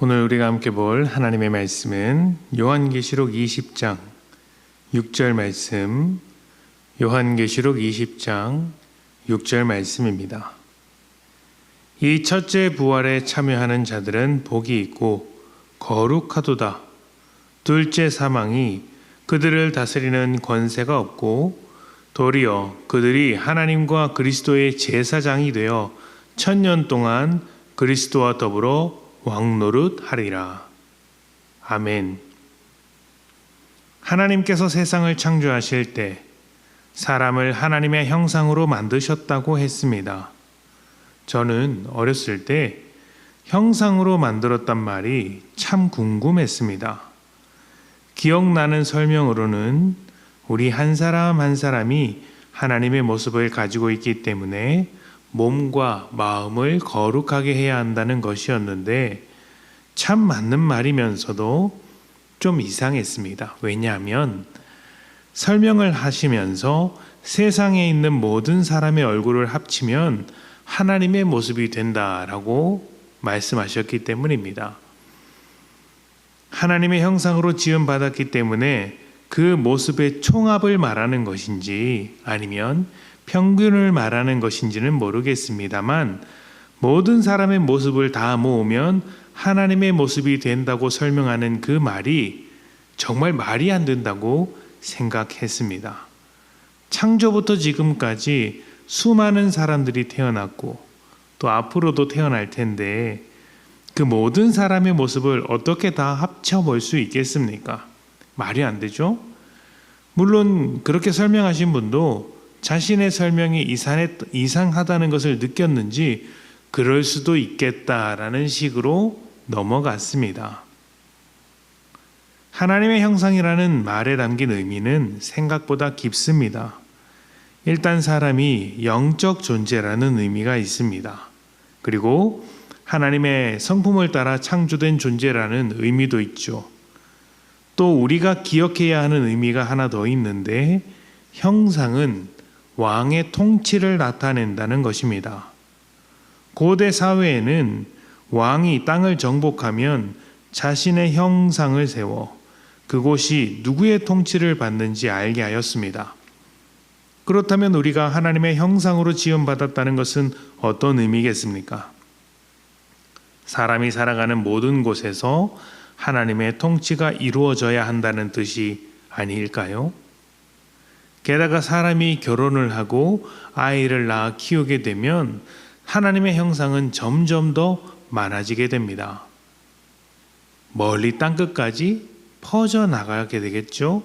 오늘 우리가 함께 볼 하나님의 말씀은 요한계시록 20장 6절 말씀, 요한계시록 20장 6절 말씀입니다. 이 첫째 부활에 참여하는 자들은 복이 있고 거룩하도다. 둘째 사망이 그들을 다스리는 권세가 없고 도리어 그들이 하나님과 그리스도의 제사장이 되어 1000년 동안 그리스도와 더불어 왕노릇하리라. 아멘. 하나님께서 세상을 창조하실 때 사람을 하나님의 형상으로 만드셨다고 했습니다. 저는 어렸을 때 형상으로 만들었단 말이 참 궁금했습니다. 기억나는 설명으로는 우리 한 사람 한 사람이 하나님의 모습을 가지고 있기 때문에 몸과 마음을 거룩하게 해야 한다는 것이었는데 참 맞는 말이면서도 좀 이상했습니다. 왜냐하면 설명을 하시면서 세상에 있는 모든 사람의 얼굴을 합치면 하나님의 모습이 된다라고 말씀하셨기 때문입니다. 하나님의 형상으로 지음받았기 때문에 그 모습의 총합을 말하는 것인지 아니면 평균을 말하는 것인지는 모르겠습니다만 모든 사람의 모습을 다 모으면 하나님의 모습이 된다고 설명하는 그 말이 정말 말이 안 된다고 생각했습니다. 창조부터 지금까지 수많은 사람들이 태어났고 또 앞으로도 태어날 텐데 그 모든 사람의 모습을 어떻게 다 합쳐볼 수 있겠습니까? 말이 안 되죠? 물론 그렇게 설명하신 분도 자신의 설명이 이상하다는 것을 느꼈는지 그럴 수도 있겠다라는 식으로 넘어갔습니다. 하나님의 형상이라는 말에 담긴 의미는 생각보다 깊습니다. 일단 사람이 영적 존재라는 의미가 있습니다. 그리고 하나님의 성품을 따라 창조된 존재라는 의미도 있죠. 또 우리가 기억해야 하는 의미가 하나 더 있는데 형상은 왕의 통치를 나타낸다는 것입니다. 고대 사회에는 왕이 땅을 정복하면 자신의 형상을 세워 그곳이 누구의 통치를 받는지 알게 하였습니다. 그렇다면 우리가 하나님의 형상으로 지음받았다는 것은 어떤 의미겠습니까? 사람이 살아가는 모든 곳에서 하나님의 통치가 이루어져야 한다는 뜻이 아닐까요? 게다가 사람이 결혼을 하고 아이를 낳아 키우게 되면 하나님의 형상은 점점 더 많아지게 됩니다. 멀리 땅끝까지 퍼져나가게 되겠죠?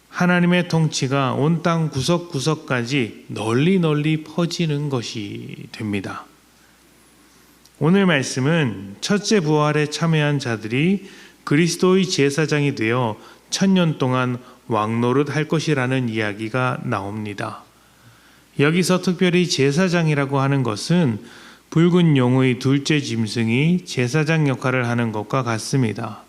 하나님의 통치가 온 땅 구석구석까지 널리 퍼지는 것이 됩니다. 오늘 말씀은 첫째 부활에 참여한 자들이 그리스도의 제사장이 되어 1000년 동안 왕노릇 할 것이라는 이야기가 나옵니다. 여기서 특별히 제사장이라고 하는 것은 붉은 용의 둘째 짐승이 제사장 역할을 하는 것과 같습니다.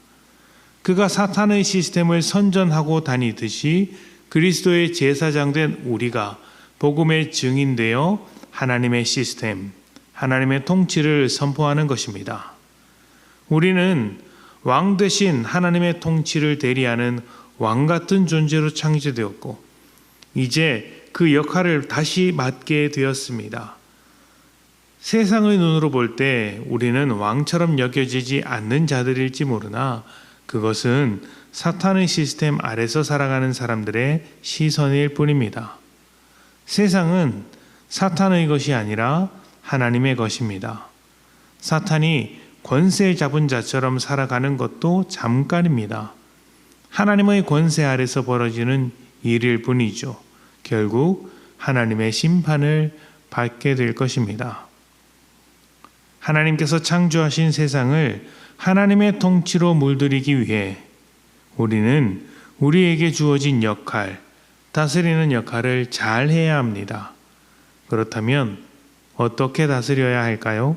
그가 사탄의 시스템을 선전하고 다니듯이 그리스도의 제사장 된 우리가 복음의 증인되어 하나님의 시스템, 하나님의 통치를 선포하는 것입니다. 우리는 왕 대신 하나님의 통치를 대리하는 왕 같은 존재로 창조되었고 이제 그 역할을 다시 맡게 되었습니다. 세상의 눈으로 볼 때 우리는 왕처럼 여겨지지 않는 자들일지 모르나 그것은 사탄의 시스템 아래서 살아가는 사람들의 시선일 뿐입니다. 세상은 사탄의 것이 아니라 하나님의 것입니다. 사탄이 권세 잡은 자처럼 살아가는 것도 잠깐입니다. 하나님의 권세 아래서 벌어지는 일일 뿐이죠. 결국 하나님의 심판을 받게 될 것입니다. 하나님께서 창조하신 세상을 하나님의 통치로 물들이기 위해 우리는 우리에게 주어진 역할, 다스리는 역할을 잘 해야 합니다. 그렇다면 어떻게 다스려야 할까요?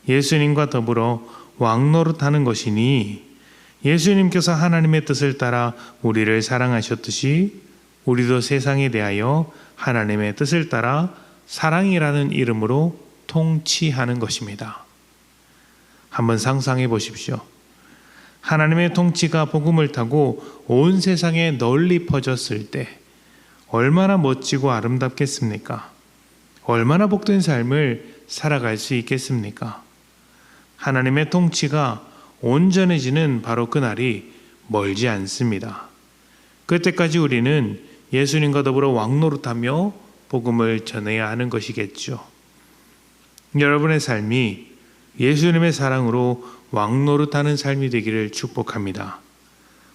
예수님과 더불어 왕노릇하는 것이니 예수님께서 하나님의 뜻을 따라 우리를 사랑하셨듯이 우리도 세상에 대하여 하나님의 뜻을 따라 사랑이라는 이름으로 통치하는 것입니다. 한번 상상해 보십시오. 하나님의 통치가 복음을 타고 온 세상에 널리 퍼졌을 때 얼마나 멋지고 아름답겠습니까? 얼마나 복된 삶을 살아갈 수 있겠습니까? 하나님의 통치가 온전해지는 바로 그날이 멀지 않습니다. 그때까지 우리는 예수님과 더불어 왕노릇하며 복음을 전해야 하는 것이겠죠. 여러분의 삶이 예수님의 사랑으로 왕노릇하는 삶이 되기를 축복합니다.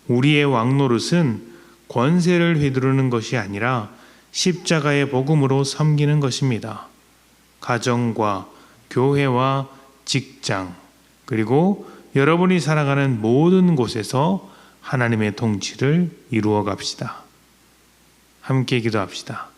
우리의 왕노릇은 권세를 휘두르는 것이 아니라 십자가의 복음으로 섬기는 것입니다. 가정과 교회와 직장, 그리고 여러분이 살아가는 모든 곳에서 하나님의 통치를 이루어 갑시다. 함께 기도합시다.